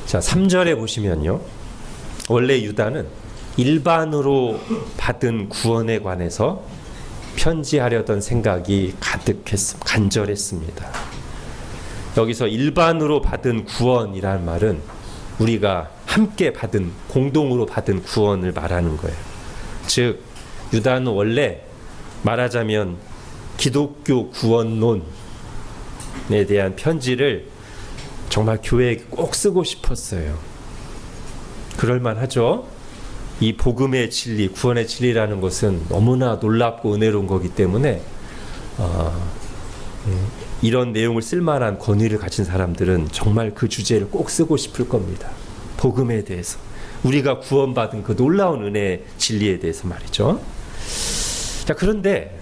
자, 3절에 보시면요. 원래 유다는 일반으로 받은 구원에 관해서 편지하려던 생각이 간절했습니다. 여기서 일반으로 받은 구원이라는 말은 우리가 함께 받은, 공동으로 받은 구원을 말하는 거예요. 즉, 유다는 원래 말하자면 기독교 구원론에 대한 편지를 정말 교회에 꼭 쓰고 싶었어요. 그럴만하죠. 이 복음의 진리, 구원의 진리라는 것은 너무나 놀랍고 은혜로운 거기 때문에 이런 내용을 쓸만한 권위를 가진 사람들은 정말 그 주제를 꼭 쓰고 싶을 겁니다. 복음에 대해서, 우리가 구원받은 그 놀라운 은혜의 진리에 대해서 말이죠. 자, 그런데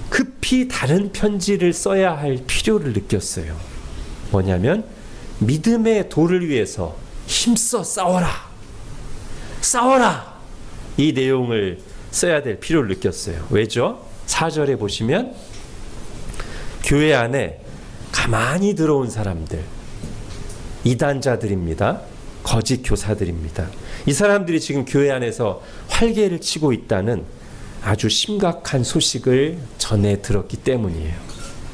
급히 다른 편지를 써야 할 필요를 느꼈어요. 뭐냐면 믿음의 도를 위해서 힘써 싸워라. 싸워라. 이 내용을 써야 될 필요를 느꼈어요. 왜죠? 4절에 보시면 교회 안에 가만히 들어온 사람들, 이단자들입니다. 거짓 교사들입니다. 이 사람들이 지금 교회 안에서 활개를 치고 있다는 아주 심각한 소식을 전해 들었기 때문이에요.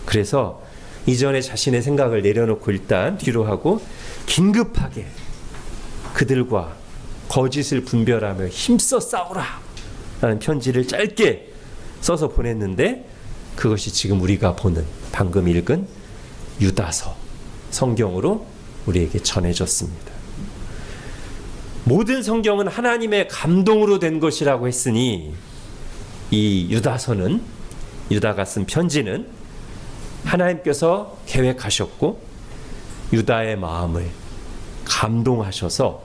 그래서 이전에 자신의 생각을 내려놓고 일단 뒤로 하고 긴급하게 그들과 거짓을 분별하며 힘써 싸우라 라는 편지를 짧게 써서 보냈는데, 그것이 지금 우리가 보는, 방금 읽은 유다서 성경으로 우리에게 전해졌습니다. 모든 성경은 하나님의 감동으로 된 것이라고 했으니 이 유다서는, 유다가 쓴 편지는 하나님께서 계획하셨고 유다의 마음을 감동하셔서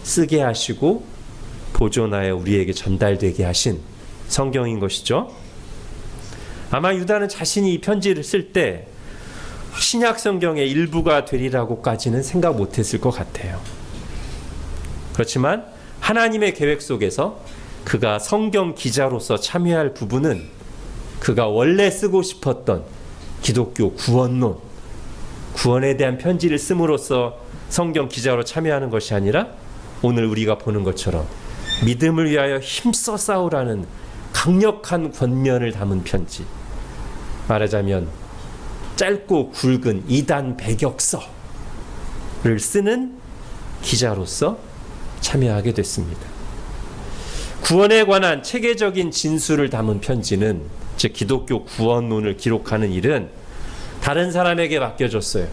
쓰게 하시고 보존하여 우리에게 전달되게 하신 성경인 것이죠. 아마 유다는 자신이 이 편지를 쓸 때 신약 성경의 일부가 되리라고까지는 생각 못했을 것 같아요. 그렇지만 하나님의 계획 속에서 그가 성경 기자로서 참여할 부분은 그가 원래 쓰고 싶었던 기독교 구원론, 구원에 대한 편지를 씀으로써 성경 기자로 참여하는 것이 아니라 오늘 우리가 보는 것처럼 믿음을 위하여 힘써 싸우라는 강력한 권면을 담은 편지, 말하자면 짧고 굵은 이단 배격서를 쓰는 기자로서 참여하게 됐습니다. 구원에 관한 체계적인 진술을 담은 편지는, 즉 기독교 구원론을 기록하는 일은 다른 사람에게 맡겨졌어요.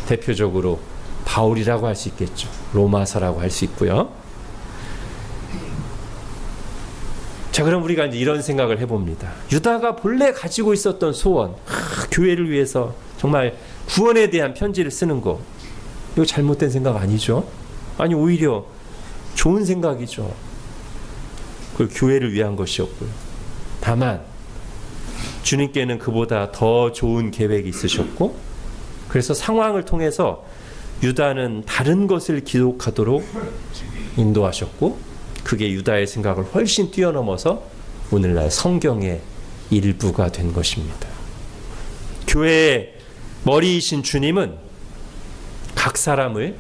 대표적으로 바울이라고 할 수 있겠죠. 로마서라고 할 수 있고요. 자, 그럼 우리가 이제 이런 생각을 해봅니다. 유다가 본래 가지고 있었던 소원, 교회를 위해서 정말 구원에 대한 편지를 쓰는 거, 이거 잘못된 생각 아니죠? 아니, 오히려 좋은 생각이죠. 그 교회를 위한 것이었고요. 다만 주님께는 그보다 더 좋은 계획이 있으셨고, 그래서 상황을 통해서 유다는 다른 것을 기록하도록 인도하셨고, 그게 유다의 생각을 훨씬 뛰어넘어서 오늘날 성경의 일부가 된 것입니다. 교회의 머리이신 주님은 각 사람을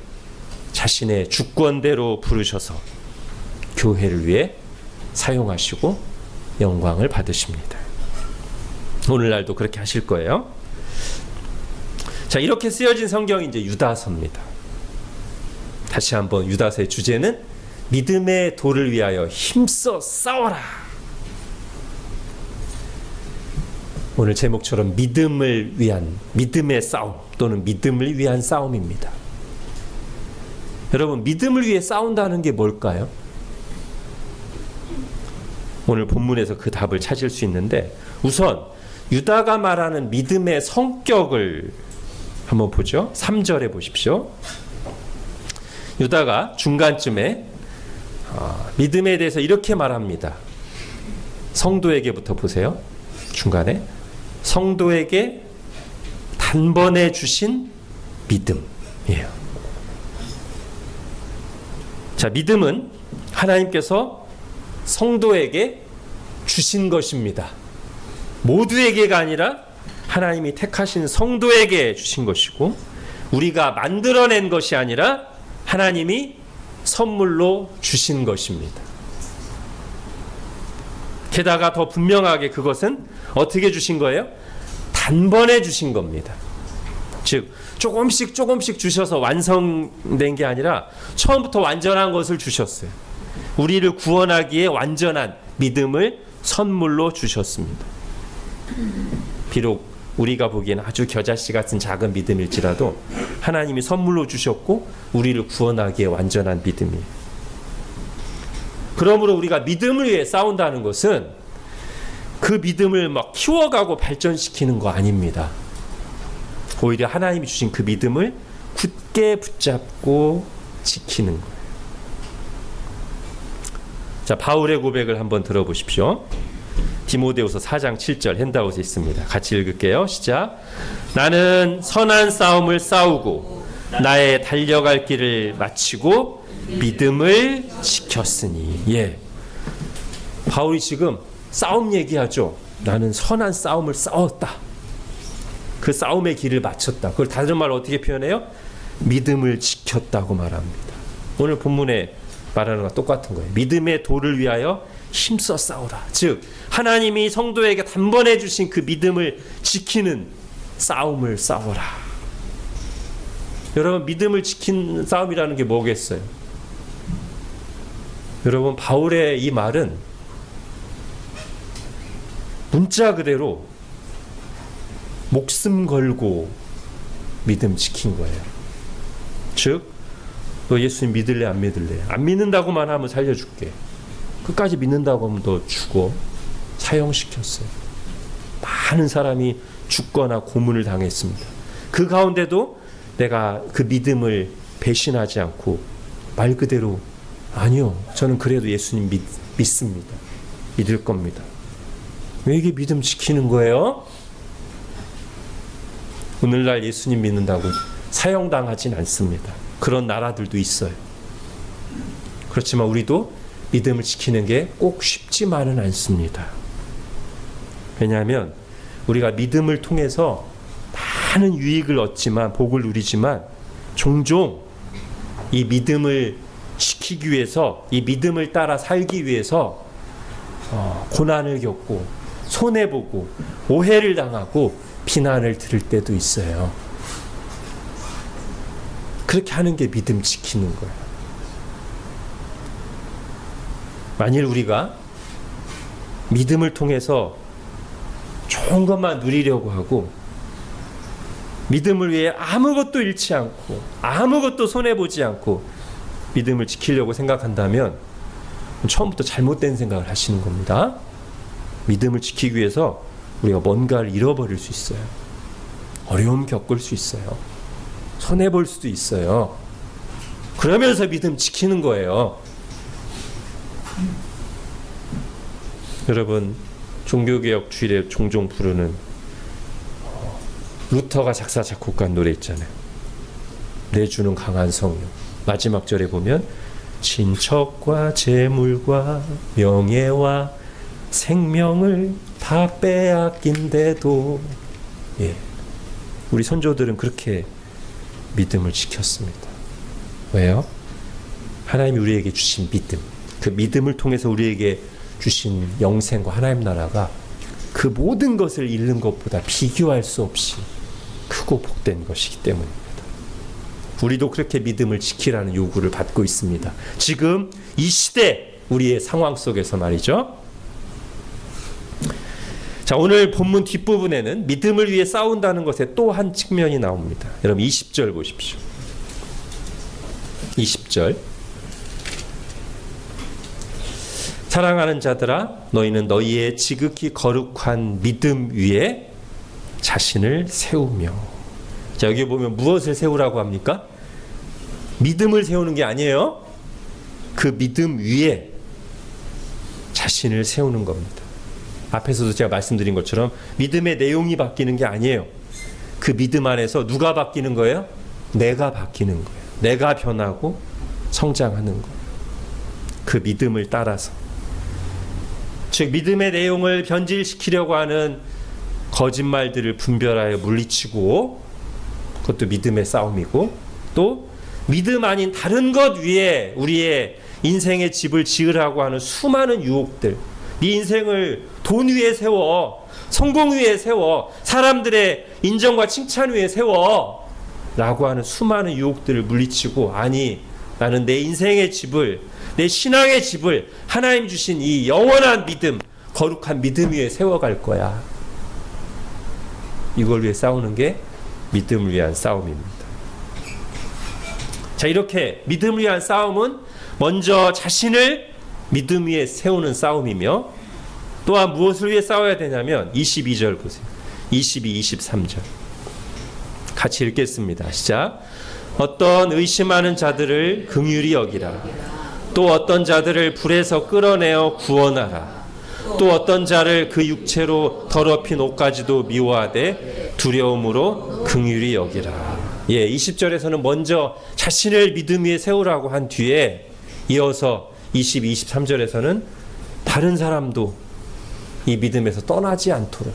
자신의 주권대로 부르셔서 교회를 위해 사용하시고 영광을 받으십니다. 오늘날도 그렇게 하실 거예요. 자, 이렇게 쓰여진 성경이 이제 유다서입니다. 다시 한번 유다서의 주제는 믿음의 도를 위하여 힘써 싸워라. 오늘 제목처럼 믿음을 위한, 믿음의 싸움 또는 믿음을 위한 싸움입니다. 여러분, 믿음을 위해 싸운다는 게 뭘까요? 오늘 본문에서 그 답을 찾을 수 있는데, 우선 유다가 말하는 믿음의 성격을 한번 보죠. 3절에 보십시오. 유다가 중간쯤에 믿음에 대해서 이렇게 말합니다. 성도에게부터 보세요. 중간에 성도에게 단번에 주신 믿음이에요. 자, 믿음은 하나님께서 성도에게 주신 것입니다. 모두에게가 아니라 하나님이 택하신 성도에게 주신 것이고, 우리가 만들어낸 것이 아니라 하나님이 선물로 주신 것입니다. 게다가 더 분명하게 그것은 어떻게 주신 거예요? 단번에 주신 겁니다. 즉 조금씩 주셔서 완성된 게 아니라 처음부터 완전한 것을 주셨어요. 우리를 구원하기에 완전한 믿음을 선물로 주셨습니다. 비록 우리가 보기에는 아주 겨자씨 같은 작은 믿음일지라도 하나님이 선물로 주셨고 우리를 구원하기에 완전한 믿음이에요. 그러므로 우리가 믿음을 위해 싸운다는 것은 그 믿음을 막 키워가고 발전시키는 거 아닙니다. 오히려 하나님이 주신 그 믿음을 굳게 붙잡고 지키는 거예요. 자, 바울의 고백을 한번 들어보십시오. 디모데후서 4장 7절 핸드아웃에 있습니다. 같이 읽을게요. 시작. 나는 선한 싸움을 싸우고 나의 달려갈 길을 마치고 믿음을 지켰으니. 예. 바울이 지금 싸움 얘기하죠. 나는 선한 싸움을 싸웠다. 그 싸움의 길을 마쳤다. 그걸 다른 말로 어떻게 표현해요? 믿음을 지켰다고 말합니다. 오늘 본문에 말하는 거와 똑같은 거예요. 믿음의 도를 위하여 힘써 싸우라. 즉 하나님이 성도에게 단번에 주신 그 믿음을 지키는 싸움을 싸워라. 여러분, 믿음을 지킨 싸움이라는 게 뭐겠어요? 여러분, 바울의 이 말은 문자 그대로 목숨 걸고 믿음 지킨 거예요. 즉 너 예수님 믿을래 안 믿을래? 안 믿는다고만 하면 살려줄게. 끝까지 믿는다고 하면 너 죽어. 사형시켰어요. 많은 사람이 죽거나 고문을 당했습니다. 그 가운데도 내가 그 믿음을 배신하지 않고 말 그대로 아니요, 저는 그래도 예수님 믿습니다. 믿을 겁니다. 왜 이게 믿음 지키는 거예요? 오늘날 예수님 믿는다고 사형당하진 않습니다. 그런 나라들도 있어요. 그렇지만 우리도 믿음을 지키는 게 꼭 쉽지만은 않습니다. 왜냐하면 우리가 믿음을 통해서 많은 유익을 얻지만, 복을 누리지만 종종 이 믿음을 지키기 위해서, 이 믿음을 따라 살기 위해서 고난을 겪고 손해보고 오해를 당하고 비난을 들을 때도 있어요. 그렇게 하는 게 믿음 지키는 거예요. 만일 우리가 믿음을 통해서 좋은 것만 누리려고 하고 믿음을 위해 아무것도 잃지 않고 아무것도 손해보지 않고 믿음을 지키려고 생각한다면 처음부터 잘못된 생각을 하시는 겁니다. 믿음을 지키기 위해서 우리가 뭔가를 잃어버릴 수 있어요. 어려움 겪을 수 있어요. 손해볼 수도 있어요. 그러면서 믿음 지키는 거예요. 여러분, 종교개혁 주일에 종종 부르는 루터가 작사 작곡한 노래 있잖아요. 내 주는 강한 성령. 마지막 절에 보면 친척과 재물과 명예와 생명을 다 빼앗긴데도, 예, 우리 선조들은 그렇게 믿음을 지켰습니다. 왜요? 하나님이 우리에게 주신 믿음, 그 믿음을 통해서 우리에게 주신 영생과 하나님 나라가 그 모든 것을 잃는 것보다 비교할 수 없이 크고 복된 것이기 때문입니다. 우리도 그렇게 믿음을 지키라는 요구를 받고 있습니다. 지금 이 시대 우리의 상황 속에서 말이죠. 자, 오늘 본문 뒷부분에는 믿음을 위해 싸운다는 것의 또 한 측면이 나옵니다. 여러분 20절 보십시오. 20절. 사랑하는 자들아, 너희는 너희의 지극히 거룩한 믿음 위에 자신을 세우며. 자, 여기 보면 무엇을 세우라고 합니까? 믿음을 세우는 게 아니에요. 그 믿음 위에 자신을 세우는 겁니다. 앞에서도 제가 말씀드린 것처럼 믿음의 내용이 바뀌는 게 아니에요. 그 믿음 안에서 누가 바뀌는 거예요? 내가 바뀌는 거예요. 내가 변하고 성장하는 거예요. 그 믿음을 따라서. 즉 믿음의 내용을 변질시키려고 하는 거짓말들을 분별하여 물리치고 그것도 믿음의 싸움이고, 또 믿음 아닌 다른 것 위에 우리의 인생의 집을 지으라고 하는 수많은 유혹들, 네 인생을 돈 위에 세워, 성공 위에 세워, 사람들의 인정과 칭찬 위에 세워 라고 하는 수많은 유혹들을 물리치고, 아니 나는 내 인생의 집을, 내 신앙의 집을 하나님 주신 이 영원한 믿음, 거룩한 믿음 위에 세워갈 거야. 이걸 위해 싸우는 게 믿음을 위한 싸움입니다. 자, 이렇게 믿음을 위한 싸움은 먼저 자신을 믿음 위에 세우는 싸움이며, 또한 무엇을 위해 싸워야 되냐면 22절 보세요. 22, 23절 같이 읽겠습니다. 시작. 어떤 의심하는 자들을 긍휼히 여기라. 또 어떤 자들을 불에서 끌어내어 구원하라. 또 어떤 자를 그 육체로 더럽힌 옷까지도 미워하되 두려움으로 긍휼히 여기라. 예, 20절에서는 먼저 자신을 믿음 위에 세우라고 한 뒤에 이어서 22, 23절에서는 다른 사람도 이 믿음에서 떠나지 않도록,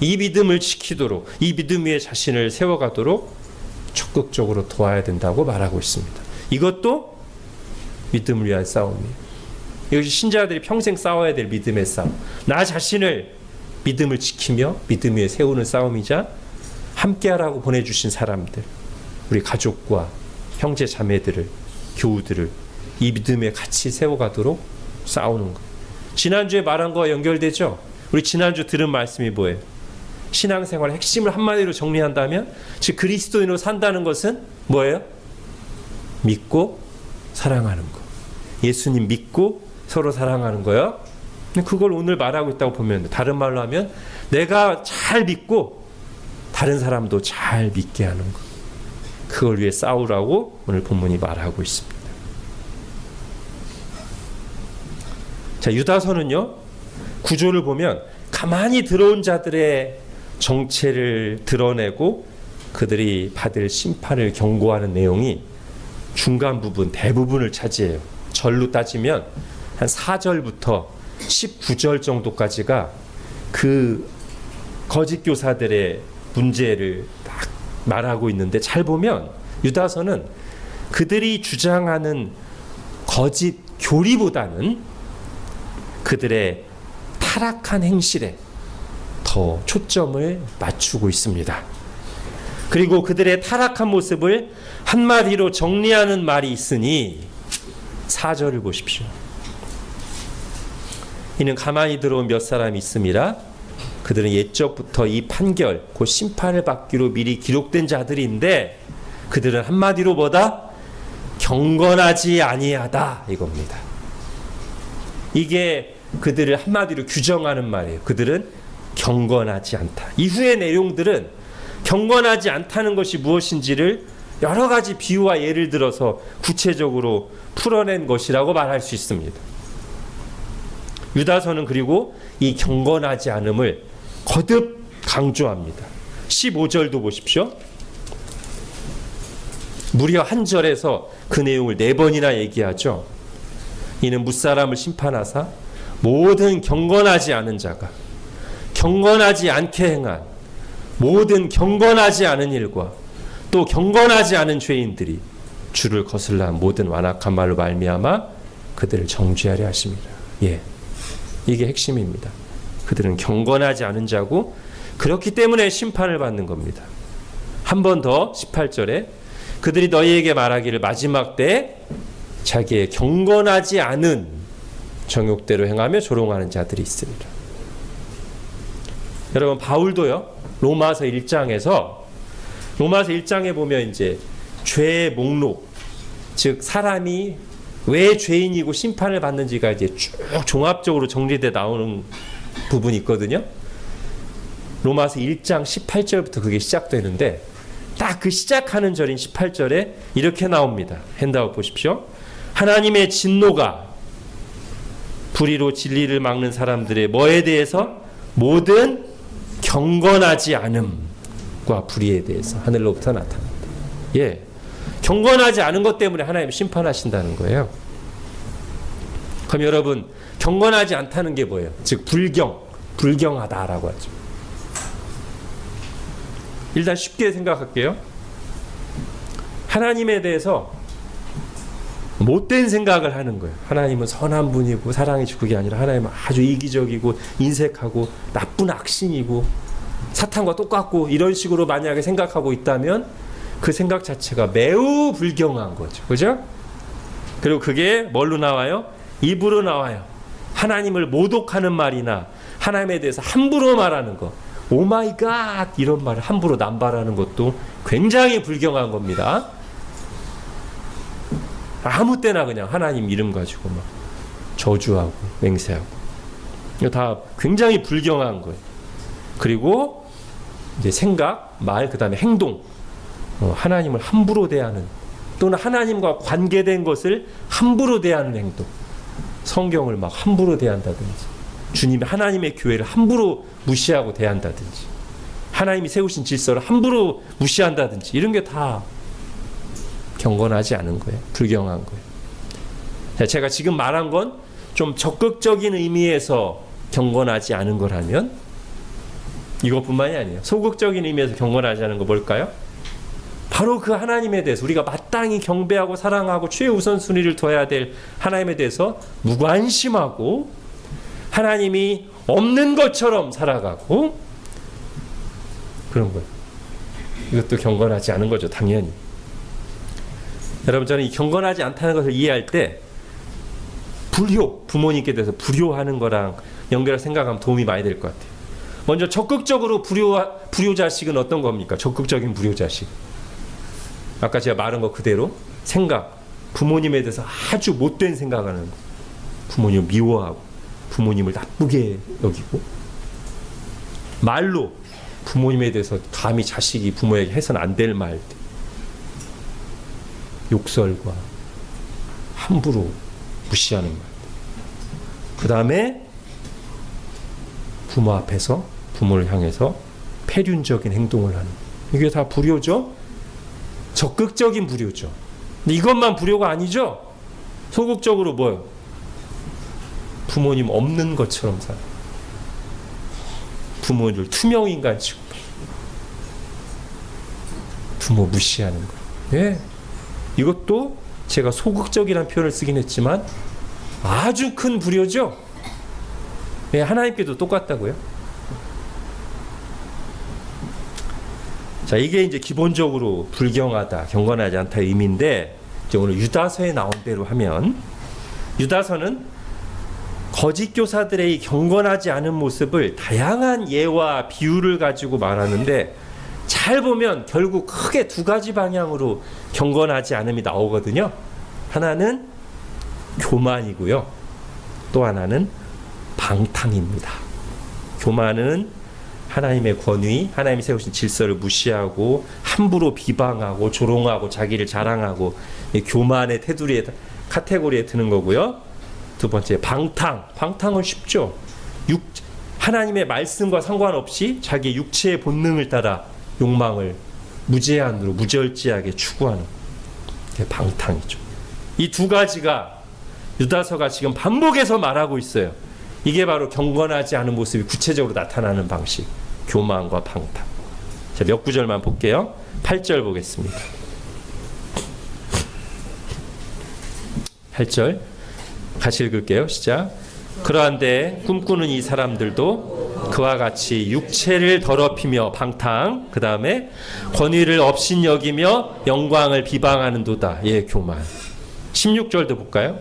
이 믿음을 지키도록, 이 믿음 위에 자신을 세워가도록 적극적으로 도와야 된다고 말하고 있습니다. 이것도 믿음을 위한 싸움이에요. 이것이 신자들이 평생 싸워야 될 믿음의 싸움. 나 자신을 믿음을 지키며 믿음 위에 세우는 싸움이자, 함께하라고 보내주신 사람들, 우리 가족과 형제 자매들을, 교우들을 이 믿음에 같이 세워가도록 싸우는 것. 지난주에 말한 거와 연결되죠? 우리 지난주 들은 말씀이 뭐예요? 신앙생활의 핵심을 한마디로 정리한다면, 즉 그리스도인으로 산다는 것은 뭐예요? 믿고 사랑하는 거. 예수님 믿고 서로 사랑하는 거요. 그걸 오늘 말하고 있다고 보면 돼. 다른 말로 하면 내가 잘 믿고 다른 사람도 잘 믿게 하는 거. 그걸 위해 싸우라고 오늘 본문이 말하고 있습니다. 자, 유다서는요, 구조를 보면 가만히 들어온 자들의 정체를 드러내고 그들이 받을 심판을 경고하는 내용이 중간 부분, 대부분을 차지해요. 절로 따지면 한 4절부터 19절 정도까지가 그 거짓 교사들의 문제를 딱 말하고 있는데, 잘 보면 유다서는 그들이 주장하는 거짓 교리보다는 그들의 타락한 행실에 더 초점을 맞추고 있습니다. 그리고 그들의 타락한 모습을 한마디로 정리하는 말이 있으니 4절을 보십시오. 이는 가만히 들어온 몇 사람이 있음이라. 그들은 옛적부터 이 판결, 곧 심판을 받기로 미리 기록된 자들인데, 그들은 한마디로 뭐다? 경건하지 아니하다, 이겁니다. 이게 그들을 한마디로 규정하는 말이에요. 그들은 경건하지 않다. 이후의 내용들은 경건하지 않다는 것이 무엇인지를 여러 가지 비유와 예를 들어서 구체적으로 풀어낸 것이라고 말할 수 있습니다. 유다서는 그리고 이 경건하지 않음을 거듭 강조합니다. 15절도 보십시오. 무려 한 절에서 그 내용을 4번이나 얘기하죠. 이는 무사람을 심판하사 모든 경건하지 않은 자가 경건하지 않게 행한 모든 경건하지 않은 일과 또 경건하지 않은 죄인들이 주를 거슬러 모든 완악한 말로 말미암아 그들을 정죄하려 하십니다. 예, 이게 핵심입니다. 그들은 경건하지 않은 자고 그렇기 때문에 심판을 받는 겁니다. 한 번 더 18절에 그들이 너희에게 말하기를 마지막 때에 자기의 경건하지 않은 정욕대로 행하며 조롱하는 자들이 있습니다. 여러분, 바울도요, 로마서 1장에 보면 이제 죄의 목록, 즉 사람이 왜 죄인이고 심판을 받는지가 이제 쭉 종합적으로 정리돼 나오는 부분이 있거든요. 로마서 1장 18절부터 그게 시작되는데, 딱 그 시작하는 절인 18절에 이렇게 나옵니다. 핸드아웃 보십시오. 하나님의 진노가 불의로 진리를 막는 사람들의 뭐에 대해서? 모든 경건하지 않음과 불의에 대해서 하늘로부터 나타난다. 예, 경건하지 않은 것 때문에 하나님 심판하신다는 거예요. 그럼 여러분, 경건하지 않다는 게 뭐예요? 즉 불경하다라고 하죠. 일단 쉽게 생각할게요. 하나님에 대해서 못된 생각을 하는 거예요. 하나님은 선한 분이고 사랑해 주고, 그게 아니라 하나님은 아주 이기적이고 인색하고 나쁜 악신이고 사탄과 똑같고, 이런 식으로 만약에 생각하고 있다면 그 생각 자체가 매우 불경한 거죠. 그죠? 그리고 그게 뭘로 나와요? 입으로 나와요. 하나님을 모독하는 말이나 하나님에 대해서 함부로 말하는 거, 오 마이 갓 이런 말을 함부로 남발하는 것도 굉장히 불경한 겁니다. 아무 때나 그냥 하나님 이름 가지고 막 저주하고 맹세하고, 이거 다 굉장히 불경한 거예요. 그리고 이제 생각, 말, 그 다음에 행동, 하나님을 함부로 대하는, 또는 하나님과 관계된 것을 함부로 대하는 행동, 성경을 막 함부로 대한다든지, 주님이 하나님의 교회를 함부로 무시하고 대한다든지, 하나님이 세우신 질서를 함부로 무시한다든지, 이런 게 다 경건하지 않은 거예요. 불경한 거예요. 제가 지금 말한 건 좀 적극적인 의미에서 경건하지 않은 거라면, 이것뿐만이 아니에요. 소극적인 의미에서 경건하지 않은 거 뭘까요? 바로 그 하나님에 대해서 우리가 마땅히 경배하고 사랑하고 최우선순위를 둬야 될 하나님에 대해서 무관심하고 하나님이 없는 것처럼 살아가고, 그런 거예요. 이것도 경건하지 않은 거죠, 당연히. 여러분, 저는 이 경건하지 않다는 것을 이해할 때 불효, 부모님께 대해서 불효하는 거랑 연결해서 생각하면 도움이 많이 될 것 같아요. 먼저 적극적으로 불효자식은 어떤 겁니까? 적극적인 불효자식. 아까 제가 말한 거 그대로 생각, 부모님에 대해서 아주 못된 생각하는 거, 부모님을 미워하고 부모님을 나쁘게 여기고, 말로 부모님에 대해서 감히 자식이 부모에게 해서는 안 될 말들, 욕설과 함부로 무시하는 말, 그 다음에 부모 앞에서 부모를 향해서 폐륜적인 행동을 하는, 이게 다 불효죠. 적극적인 불효죠. 근데 이것만 불효가 아니죠. 소극적으로 뭐요? 부모님 없는 것처럼 살아. 부모를 투명인간 취급, 부모 무시하는 거. 예. 이것도 제가 소극적이라는 표현을 쓰긴 했지만 아주 큰 불효죠. 예, 하나님께도 똑같다고요. 자, 이게 이제 기본적으로 불경하다, 경건하지 않다 의미인데, 이제 오늘 유다서에 나온 대로 하면, 유다서는 거짓 교사들의 이 경건하지 않은 모습을 다양한 예와 비유를 가지고 말하는데, 잘 보면 결국 크게 두 가지 방향으로 경건하지 않음이 나오거든요. 하나는 교만이고요, 또 하나는 방탕입니다. 교만은 하나님의 권위, 하나님이 세우신 질서를 무시하고 함부로 비방하고 조롱하고 자기를 자랑하고, 이 교만의 테두리에, 카테고리에 드는 거고요. 두 번째 방탕. 방탕은 쉽죠. 하나님의 말씀과 상관없이 자기 육체의 본능을 따라 욕망을 무제한으로 무절제하게 추구하는 게 방탕이죠. 이 두 가지가 유다서가 지금 반복해서 말하고 있어요. 이게 바로 경건하지 않은 모습이 구체적으로 나타나는 방식, 교만과 방탕. 자, 몇 구절만 볼게요. 8절 보겠습니다. 8절 같이 읽을게요. 시작. 그러한데 꿈꾸는 이 사람들도 그와 같이 육체를 더럽히며 방탕, 그 다음에 권위를 업신여기며 영광을 비방하는도다. 예, 교만. 16절도 볼까요?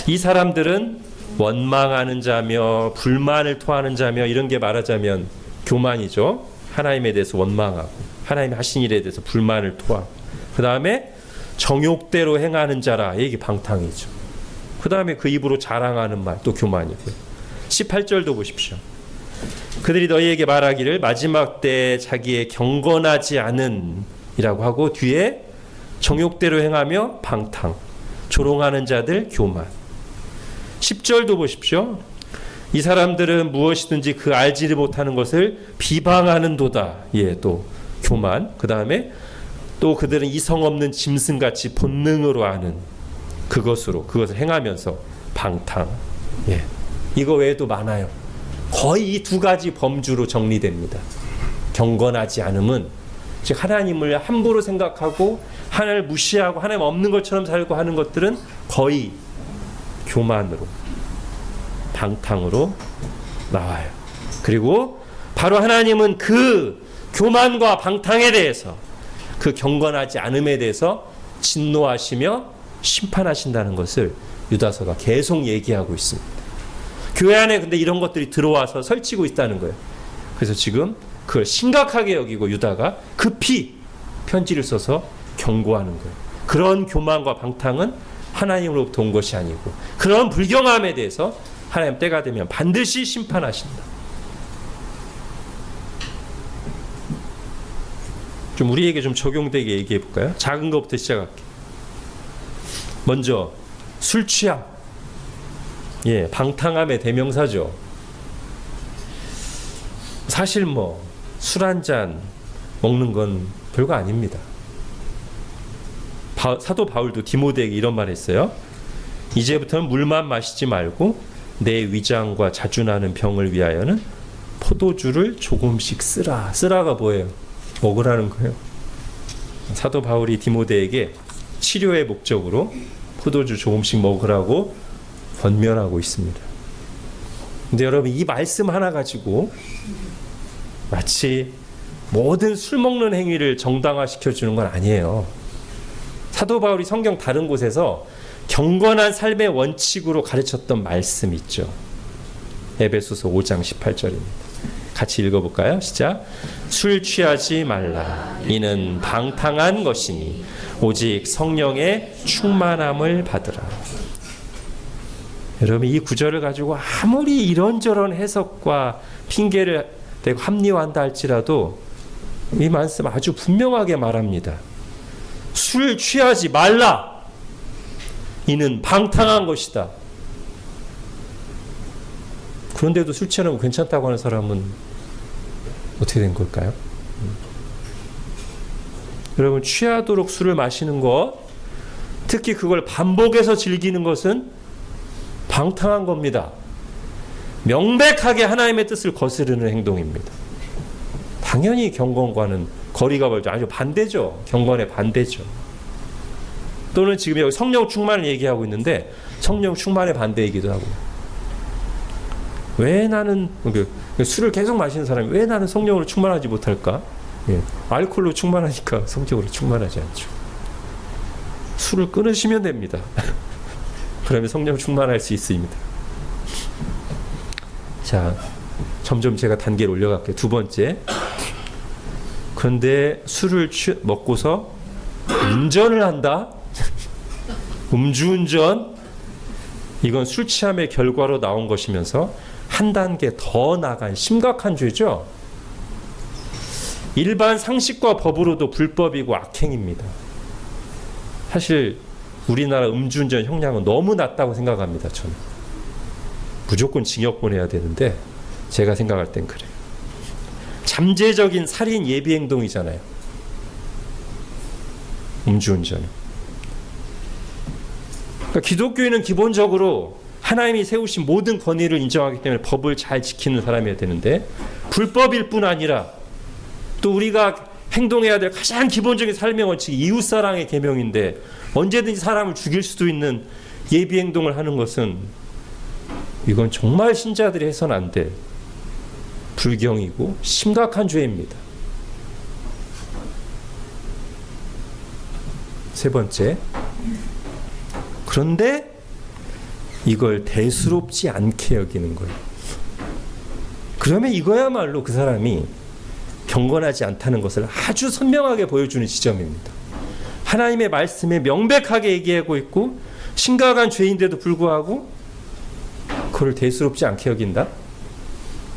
이 사람들은 원망하는 자며 불만을 토하는 자며, 이런 게 말하자면 교만이죠. 하나님에 대해서 원망하고 하나님이 하신 일에 대해서 불만을 토하고, 그 다음에 정욕대로 행하는 자라. 이게 방탕이죠. 그 다음에 그 입으로 자랑하는 말, 또 교만이고요. 18절도 보십시오. 그들이 너희에게 말하기를 마지막 때에 자기의 경건하지 않은 이라고 하고, 뒤에 정욕대로 행하며 방탕, 조롱하는 자들 교만. 10절도 보십시오. 이 사람들은 무엇이든지 그 알지 못하는 것을 비방하는도다. 예, 또 교만. 그 다음에 또 그들은 이성 없는 짐승같이 본능으로 하는 그것을 행하면서 방탕. 예, 이거 외에도 많아요. 거의 이 두 가지 범주로 정리됩니다. 경건하지 않음은 즉 하나님을 함부로 생각하고 하나님을 무시하고 하나님 없는 것처럼 살고 하는 것들은 거의 교만으로, 방탕으로 나와요. 그리고 바로 하나님은 그 교만과 방탕에 대해서, 그 경건하지 않음에 대해서 진노하시며 심판하신다는 것을 유다서가 계속 얘기하고 있습니다. 교회 안에 근데 이런 것들이 들어와서 설치고 있다는 거예요. 그래서 지금 그걸 심각하게 여기고 유다가 급히 편지를 써서 경고하는 거예요. 그런 교만과 방탕은 하나님으로부터 온 것이 아니고, 그런 불경함에 대해서 하나님 때가 되면 반드시 심판하신다. 좀 우리에게 좀 적용되게 얘기해 볼까요? 작은 것부터 시작할게요. 먼저 술 취함. 예, 방탕함의 대명사죠. 사실 뭐 술 한 잔 먹는 건 별거 아닙니다. 사도 바울도 디모데에게 이런 말 했어요. 이제부터는 물만 마시지 말고 내 위장과 자주 나는 병을 위하여는 포도주를 조금씩 쓰라. 쓰라가 뭐예요? 먹으라는 거예요. 사도 바울이 디모데에게 치료의 목적으로 포도주 조금씩 먹으라고 권면하고 있습니다. 근데 여러분, 이 말씀 하나 가지고 마치 모든 술 먹는 행위를 정당화시켜 주는 건 아니에요. 사도 바울이 성경 다른 곳에서 경건한 삶의 원칙으로 가르쳤던 말씀 있죠. 에베소서 5장 18절입니다. 같이 읽어볼까요? 시작. 술 취하지 말라. 이는 방탕한 것이니 오직 성령의 충만함을 받으라. 여러분, 이 구절을 가지고 아무리 이런저런 해석과 핑계를 대고 합리화한다 할지라도 이 말씀 아주 분명하게 말합니다. 술 취하지 말라. 이는 방탕한 것이다. 그런데도 술 취하는 거 괜찮다고 하는 사람은 어떻게 된 걸까요? 여러분, 취하도록 술을 마시는 것, 특히 그걸 반복해서 즐기는 것은 방탕한 겁니다. 명백하게 하나님의 뜻을 거스르는 행동입니다. 당연히 경건과는 거리가 멀죠. 아주 반대죠. 경건의 반대죠. 또는 지금 여기 성령 충만을 얘기하고 있는데 성령 충만의 반대이기도 하고, 왜 나는 술을 계속 마시는 사람이 왜 나는 성령으로 충만하지 못할까? 예, 알코올로 충만하니까 성령으로 충만하지 않죠. 술을 끊으시면 됩니다. 그러면 성령 충만할 수 있습니다. 자, 점점 제가 단계를 올려갈게요. 두 번째. 그런데 술을 먹고서 운전을 한다? 음주운전? 이건 술 취함의 결과로 나온 것이면서 한 단계 더 나간 심각한 죄죠. 일반 상식과 법으로도 불법이고 악행입니다. 사실 우리나라 음주운전 형량은 너무 낮다고 생각합니다. 저는 무조건 징역 보내야 되는데 제가 생각할 땐 그래요. 잠재적인 살인 예비 행동이잖아요. 음주운전은. 그러니까 기독교인은 기본적으로 하나님이 세우신 모든 권위를 인정하기 때문에 법을 잘 지키는 사람이어야 되는데, 불법일 뿐 아니라 또 우리가 행동해야 될 가장 기본적인 삶의 원칙이 이웃사랑의 계명인데 언제든지 사람을 죽일 수도 있는 예비 행동을 하는 것은, 이건 정말 신자들이 해서는 안 될 불경이고 심각한 죄입니다. 세 번째, 그런데 이걸 대수롭지 않게 여기는 거예요. 그러면 이거야말로 그 사람이 경건하지 않다는 것을 아주 선명하게 보여주는 지점입니다. 하나님의 말씀에 명백하게 얘기하고 있고 심각한 죄인데도 불구하고 그걸 대수롭지 않게 여긴다?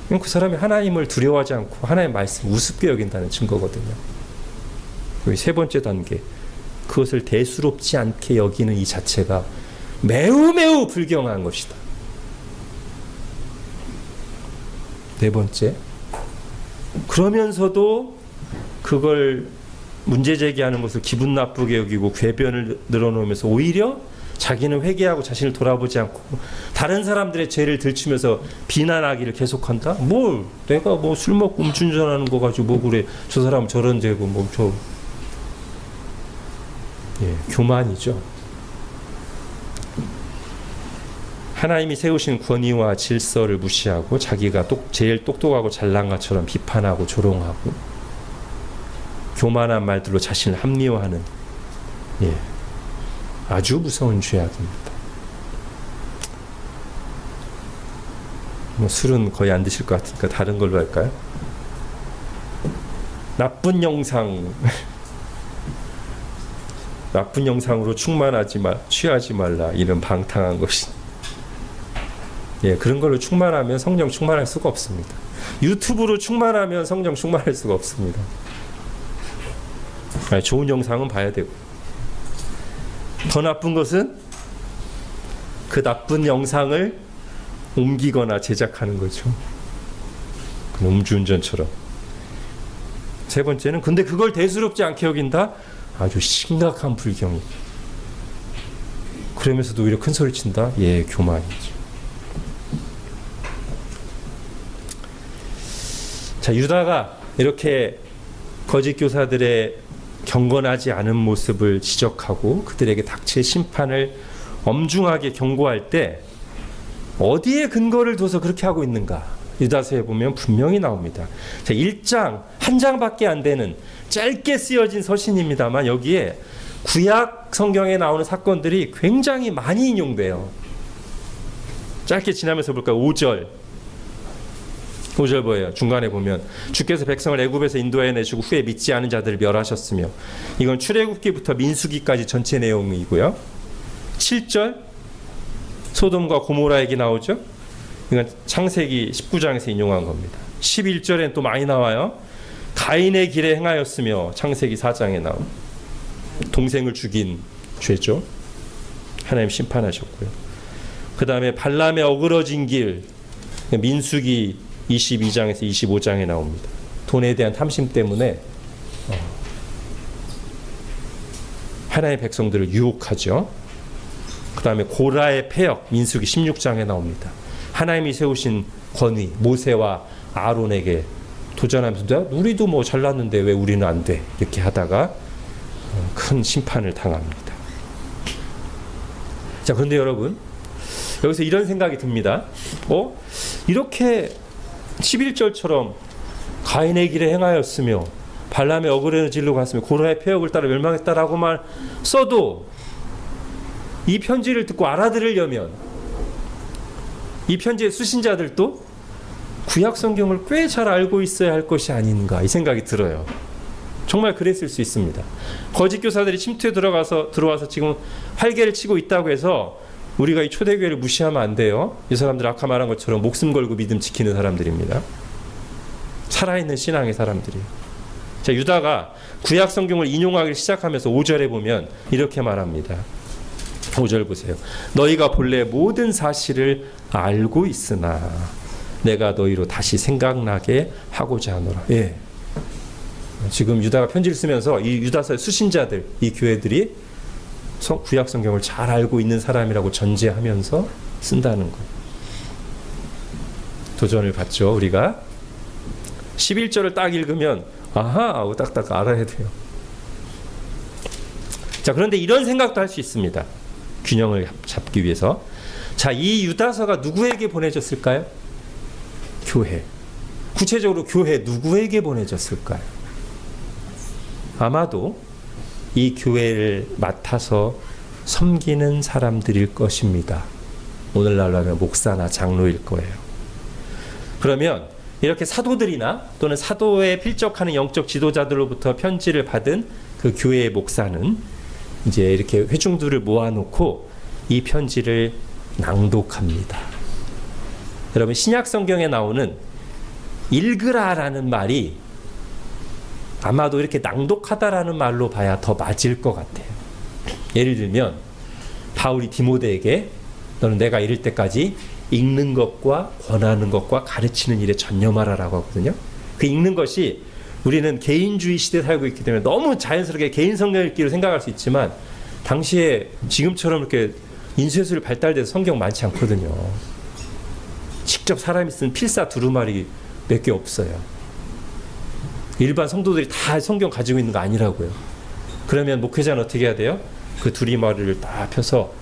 그럼 그 사람이 하나님을 두려워하지 않고 하나님의 말씀을 우습게 여긴다는 증거거든요. 세 번째 단계, 그것을 대수롭지 않게 여기는 이 자체가 매우 매우 불경한 것이다. 네 번째, 그러면서도 그걸 문제 제기하는 것을 기분 나쁘게 여기고 궤변을 늘어놓으면서 오히려 자기는 회개하고 자신을 돌아보지 않고 다른 사람들의 죄를 들추면서 비난하기를 계속한다? 뭘 내가 뭐 술 먹고 음주운전하는 거 가지고 뭐 그래, 저 사람 저런 죄고 뭐 저. 교만이죠. 하나님이 세우신 권위와 질서를 무시하고 자기가 제일 똑똑하고 잘난 것처럼 비판하고 조롱하고 교만한 말들로 자신을 합리화하는 아주 무서운 죄악입니다. 술은 거의 안 드실 것 같으니까 다른 걸로 할까요? 나쁜 영상으로 취하지 말라. 이런 방탕한 것이. 그런 걸로 충만하면 성령 충만할 수가 없습니다. 유튜브로 충만하면 성령 충만할 수가 없습니다. 좋은 영상은 봐야 되고. 더 나쁜 것은 그 나쁜 영상을 옮기거나 제작하는 거죠. 음주운전처럼. 세 번째는 근데 그걸 대수롭지 않게 여긴다? 아주 심각한 불경이. 그러면서도 오히려 큰 소리 친다? 교만이죠. 자, 유다가 이렇게 거짓 교사들의 경건하지 않은 모습을 지적하고 그들에게 닥칠 심판을 엄중하게 경고할 때 어디에 근거를 둬서 그렇게 하고 있는가? 유다서에 보면 분명히 나옵니다. 자, 1장, 한 장밖에 안 되는 짧게 쓰여진 서신입니다만 여기에 구약 성경에 나오는 사건들이 굉장히 많이 인용돼요. 짧게 지나면서 볼까요? 5절 뭐예요? 중간에 보면 주께서 백성을 애굽에서 인도해 내시고 후에 믿지 않은 자들을 멸하셨으며, 이건 출애굽기부터 민수기까지 전체 내용이고요. 7절 소돔과 고모라 얘기 나오죠. 이건 창세기 19장에서 인용한 겁니다. 11절엔 또 많이 나와요. 가인의 길에 행하였으며, 창세기 4장에 나온 동생을 죽인 죄죠. 하나님 심판하셨고요. 그 다음에 발람의 어그러진 길, 민수기 22장에서 25장에 나옵니다. 돈에 대한 탐심 때문에 하나님의 백성들을 유혹하죠. 그 다음에 고라의 패역, 민수기 16장에 나옵니다. 하나님이 세우신 권위, 모세와 아론에게 도전하면서 우리도 뭐 잘났는데 왜 우리는 안 돼? 이렇게 하다가 큰 심판을 당합니다. 자, 그런데 여러분, 여기서 이런 생각이 듭니다. 이렇게 11절처럼 가인의 길에 행하였으며 발람의 어그러진 길로 갔으며 고라의 패역을 따라 멸망했다라고만 써도 이 편지를 듣고 알아들으려면 이 편지의 수신자들도 구약 성경을 꽤 잘 알고 있어야 할 것이 아닌가, 이 생각이 들어요. 정말 그랬을 수 있습니다. 거짓 교사들이 침투에 들어와서 지금 활개를 치고 있다고 해서 우리가 이 초대교회를 무시하면 안 돼요. 이 사람들 아까 말한 것처럼 목숨 걸고 믿음 지키는 사람들입니다. 살아있는 신앙의 사람들이에요. 자, 유다가 구약 성경을 인용하기 시작하면서 5절에 보면 이렇게 말합니다. 5절 보세요. 너희가 본래 모든 사실을 알고 있으나 내가 너희로 다시 생각나게 하고자 하노라. 지금 유다가 편지를 쓰면서 이 유다서의 수신자들, 이 교회들이 구약 성경을 잘 알고 있는 사람이라고 전제하면서 쓴다는 것. 도전을 받죠, 우리가. 11절을 딱 읽으면 아하 하고 딱딱 알아야 돼요. 자, 그런데 이런 생각도 할 수 있습니다. 균형을 잡기 위해서. 자, 이 유다서가 누구에게 보내졌을까요? 교회. 구체적으로 교회 누구에게 보내졌을까요? 아마도 이 교회를 맡아서 섬기는 사람들일 것입니다. 오늘날로 하면 목사나 장로일 거예요. 그러면 이렇게 사도들이나 또는 사도에 필적하는 영적 지도자들로부터 편지를 받은 그 교회의 목사는 이제 이렇게 회중들을 모아놓고 이 편지를 낭독합니다. 여러분, 신약 성경에 나오는 읽으라라는 말이 아마도 이렇게 낭독하다라는 말로 봐야 더 맞을 것 같아요. 예를 들면 바울이 디모데에게 너는 내가 이를 때까지 읽는 것과 권하는 것과 가르치는 일에 전념하라라고 하거든요. 그 읽는 것이 우리는 개인주의 시대에 살고 있기 때문에 너무 자연스럽게 개인 성경 읽기로 생각할 수 있지만 당시에 지금처럼 이렇게 인쇄술이 발달돼서 성경 많지 않거든요. 직접 사람이 쓴 필사 두루마리 몇 개 없어요. 일반 성도들이 다 성경 가지고 있는 거 아니라고요. 그러면 목회자는 어떻게 해야 돼요? 그 두리머리를 딱 펴서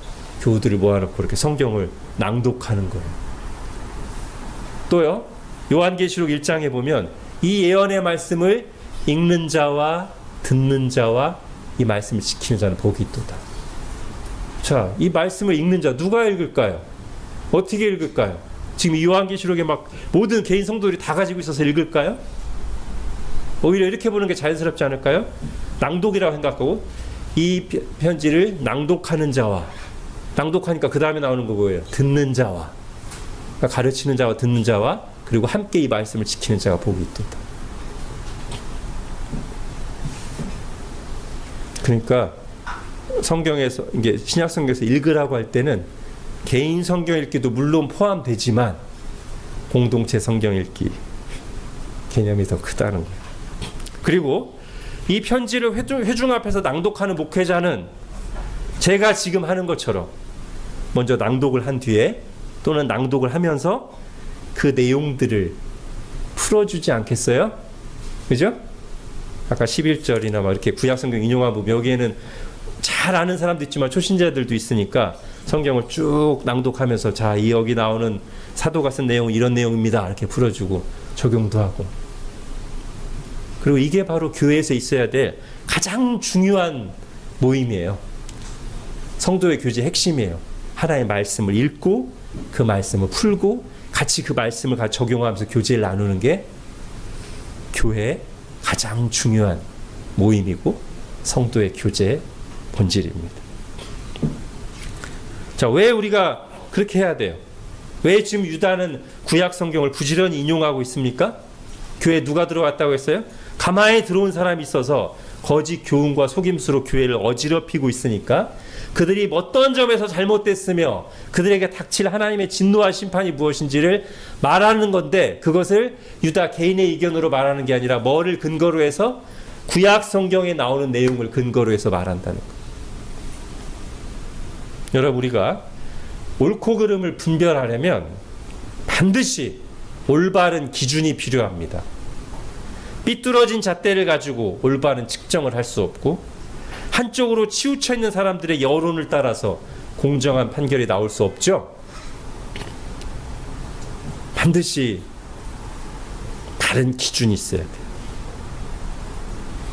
교우들을 모아놓고 이렇게 성경을 낭독하는 거예요. 또요, 요한계시록 1장에 보면 이 예언의 말씀을 읽는 자와 듣는 자와 이 말씀을 지키는 자는 복이 있도다. 자, 이 말씀을 읽는 자 누가 읽을까요? 어떻게 읽을까요? 지금 이 요한계시록에 막 모든 개인 성도들이 다 가지고 있어서 읽을까요? 오히려 이렇게 보는 게 자연스럽지 않을까요? 낭독이라고 생각하고 이 편지를 낭독하는 자와, 낭독하니까 그 다음에 나오는 거 뭐예요? 듣는 자와, 그러니까 가르치는 자와 듣는 자와 그리고 함께 이 말씀을 지키는 자가 복이 있도다. 그러니까 성경에서, 이게 신약 성경에서 읽으라고 할 때는 개인 성경 읽기도 물론 포함되지만 공동체 성경 읽기 개념이 더 크다는 거예요. 그리고 이 편지를 회중 앞에서 낭독하는 목회자는 제가 지금 하는 것처럼 먼저 낭독을 한 뒤에 또는 낭독을 하면서 그 내용들을 풀어주지 않겠어요? 그죠? 아까 11절이나 막 이렇게 구약성경 인용한 부분, 여기에는 잘 아는 사람도 있지만 초신자들도 있으니까 성경을 쭉 낭독하면서 자, 이 여기 나오는 사도가 쓴 내용은 이런 내용입니다. 이렇게 풀어주고 적용도 하고. 그리고 이게 바로 교회에서 있어야 될 가장 중요한 모임이에요. 성도의 교제 핵심이에요. 하나의 말씀을 읽고 그 말씀을 풀고 같이 그 말씀을 같이 적용하면서 교제를 나누는 게 교회의 가장 중요한 모임이고 성도의 교제의 본질입니다. 자, 왜 우리가 그렇게 해야 돼요? 왜 지금 유다는 구약 성경을 부지런히 인용하고 있습니까? 교회에 누가 들어왔다고 했어요? 가마에 들어온 사람이 있어서 거짓 교훈과 속임수로 교회를 어지럽히고 있으니까 그들이 어떤 점에서 잘못됐으며 그들에게 닥칠 하나님의 진노와 심판이 무엇인지를 말하는 건데, 그것을 유다 개인의 의견으로 말하는 게 아니라 뭐를 근거로 해서? 구약 성경에 나오는 내용을 근거로 해서 말한다는 거예요. 여러분, 우리가 옳고 그름을 분별하려면 반드시 올바른 기준이 필요합니다. 삐뚤어진 잣대를 가지고 올바른 측정을 할 수 없고, 한쪽으로 치우쳐 있는 사람들의 여론을 따라서 공정한 판결이 나올 수 없죠. 반드시 다른 기준이 있어야 돼요.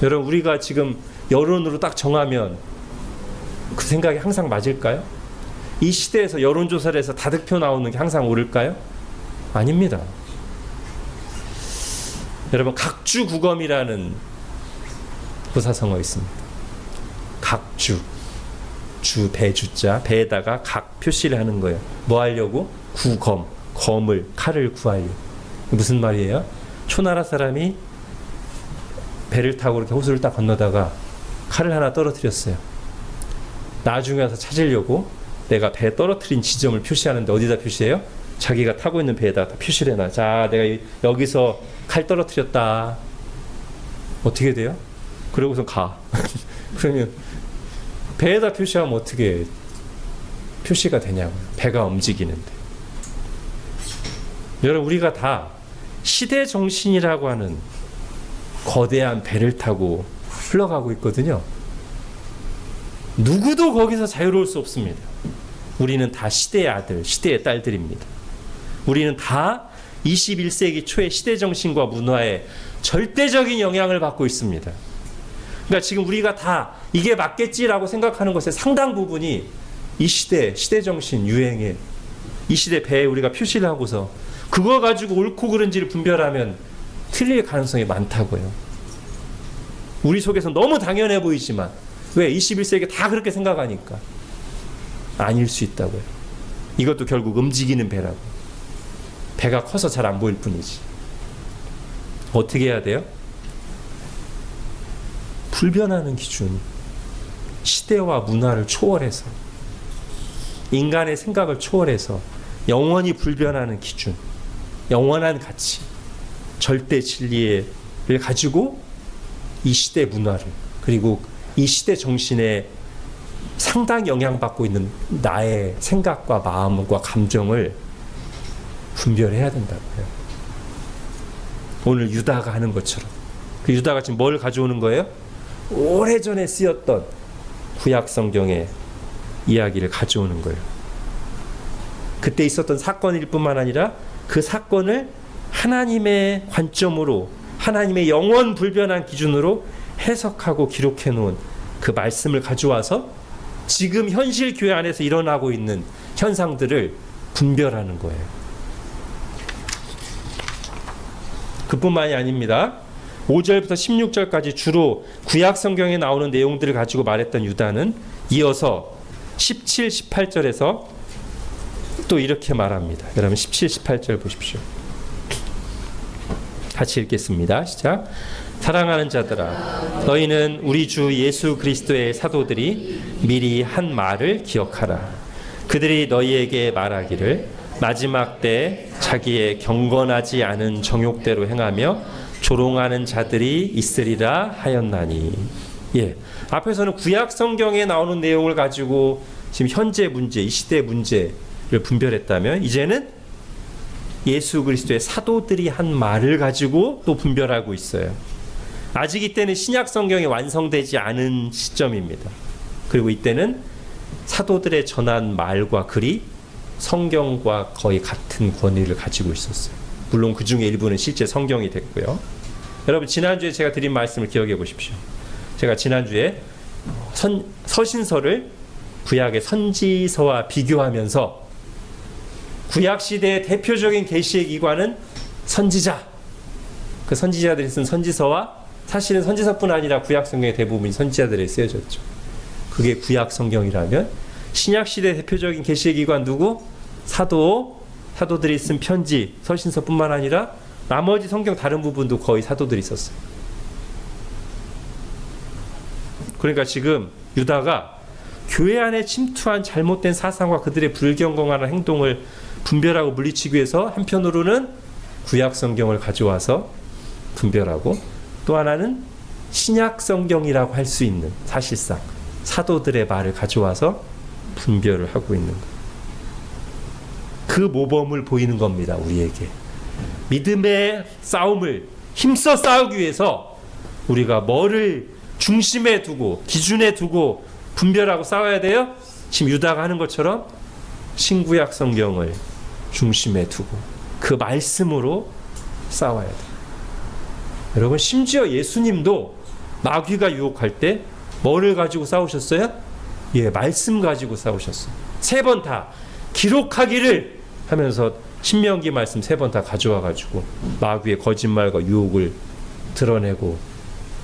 여러분, 우리가 지금 여론으로 딱 정하면 그 생각이 항상 맞을까요? 이 시대에서 여론조사를 해서 다득표 나오는 게 항상 옳을까요? 아닙니다. 여러분, 각주구검이라는 부사성어 있습니다. 각주, 주 배주자, 배에다가 각 표시를 하는 거예요. 뭐 하려고? 구검, 검을, 칼을 구하려고. 무슨 말이에요? 초나라 사람이 배를 타고 이렇게 호수를 딱 건너다가 칼을 하나 떨어뜨렸어요. 나중에 와서 찾으려고 내가 배에 떨어뜨린 지점을 표시하는데 어디다 표시해요? 자기가 타고 있는 배에다 표시를 해놔. 자, 내가 여기서 칼 떨어뜨렸다. 어떻게 돼요? 그러고서 가. 그러면 배에다 표시하면 어떻게 표시가 되냐고요. 배가 움직이는데. 여러분, 우리가 다 시대 정신이라고 하는 거대한 배를 타고 흘러가고 있거든요. 누구도 거기서 자유로울 수 없습니다. 우리는 다 시대의 아들, 시대의 딸들입니다. 우리는 다 21세기 초의 시대 정신과 문화에 절대적인 영향을 받고 있습니다. 그러니까 지금 우리가 다 이게 맞겠지라고 생각하는 것의 상당 부분이 이 시대 정신 유행에, 이 시대 배에 우리가 표시를 하고서 그거 가지고 옳고 그른지를 분별하면 틀릴 가능성이 많다고요. 우리 속에서 너무 당연해 보이지만 왜 21세기에 다 그렇게 생각하니까 아닐 수 있다고요. 이것도 결국 움직이는 배라고. 배가 커서 잘 안 보일 뿐이지. 어떻게 해야 돼요? 불변하는 기준, 시대와 문화를 초월해서, 인간의 생각을 초월해서 영원히 불변하는 기준, 영원한 가치, 절대 진리를 가지고 이 시대 문화를, 그리고 이 시대 정신에 상당히 영향받고 있는 나의 생각과 마음과 감정을 분별해야 된다고요. 오늘 유다가 하는 것처럼. 그 유다가 지금 뭘 가져오는 거예요? 오래전에 쓰였던 구약 성경의 이야기를 가져오는 거예요. 그때 있었던 사건일 뿐만 아니라 그 사건을 하나님의 관점으로, 하나님의 영원 불변한 기준으로 해석하고 기록해 놓은 그 말씀을 가져와서 지금 현실 교회 안에서 일어나고 있는 현상들을 분별하는 거예요. 그뿐만이 아닙니다. 5절부터 16절까지 주로 구약 성경에 나오는 내용들을 가지고 말했던 유다는 이어서 17, 18절에서 또 이렇게 말합니다. 여러분 17, 18절 보십시오. 같이 읽겠습니다. 시작. 사랑하는 자들아, 너희는 우리 주 예수 그리스도의 사도들이 미리 한 말을 기억하라. 그들이 너희에게 말하기를 마지막 때 자기의 경건하지 않은 정욕대로 행하며 조롱하는 자들이 있으리라 하였나니. 예, 앞에서는 구약 성경에 나오는 내용을 가지고 지금 현재 문제, 이 시대의 문제를 분별했다면 이제는 예수 그리스도의 사도들이 한 말을 가지고 또 분별하고 있어요. 아직 이때는 신약 성경이 완성되지 않은 시점입니다. 그리고 이때는 사도들의 전한 말과 글이 성경과 거의 같은 권위를 가지고 있었어요. 물론 그 중에 일부는 실제 성경이 됐고요. 여러분 지난주에 제가 드린 말씀을 기억해 보십시오. 제가 지난주에 서신서를 구약의 선지서와 비교하면서 구약시대의 대표적인 계시의 기관은 선지자, 그 선지자들이 쓴 선지서와 사실은 선지서뿐 아니라 구약 성경의 대부분이 선지자들에 쓰여졌죠. 그게 구약 성경이라면 신약시대 대표적인 계시의 기관 누구? 사도들이 쓴 편지, 서신서뿐만 아니라 나머지 성경 다른 부분도 거의 사도들이 썼어요. 그러니까 지금 유다가 교회 안에 침투한 잘못된 사상과 그들의 불경건한 행동을 분별하고 물리치기 위해서 한편으로는 구약 성경을 가져와서 분별하고, 또 하나는 신약 성경이라고 할 수 있는 사실상 사도들의 말을 가져와서 분별을 하고 있는 거예요. 그 모범을 보이는 겁니다. 우리에게 믿음의 싸움을 힘써 싸우기 위해서 우리가 뭐를 중심에 두고 기준에 두고 분별하고 싸워야 돼요? 지금 유다가 하는 것처럼 신구약 성경을 중심에 두고 그 말씀으로 싸워야 돼요. 여러분 심지어 예수님도 마귀가 유혹할 때 뭐를 가지고 싸우셨어요? 예, 말씀 가지고 싸우셨어요. 3번 다 기록하기를 하면서 신명기 말씀 3번 다 가져와 가지고 마귀의 거짓말과 유혹을 드러내고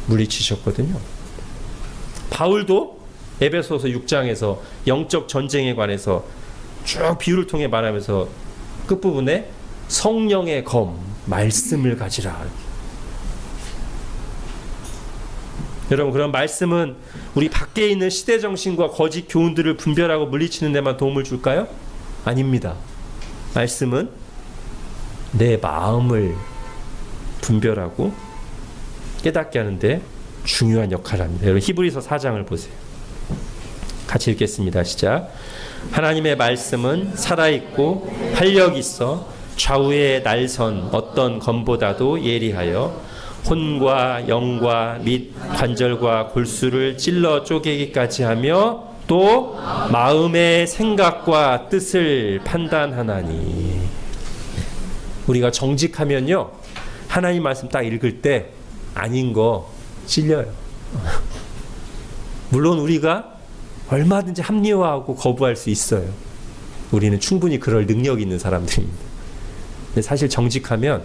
물리치셨거든요. 바울도 에베소서 6장에서 영적 전쟁에 관해서 쭉 비유를 통해 말하면서 끝부분에 성령의 검, 말씀을 가지라. 여러분 그런 말씀은 우리 밖에 있는 시대 정신과 거짓 교훈들을 분별하고 물리치는 데만 도움을 줄까요? 아닙니다. 말씀은 내 마음을 분별하고 깨닫게 하는데 중요한 역할을 합니다. 여러분 히브리서 4장을 보세요. 같이 읽겠습니다. 시작. 하나님의 말씀은 살아있고 활력 있어 좌우의 날선 어떤 검보다도 예리하여 혼과 영과 및 관절과 골수를 찔러 쪼개기까지 하며 또 마음의 생각과 뜻을 판단하나니. 우리가 정직하면요 하나님 말씀 딱 읽을 때 아닌 거 찔려요. 물론 우리가 얼마든지 합리화하고 거부할 수 있어요. 우리는 충분히 그럴 능력이 있는 사람들입니다. 근데 사실 정직하면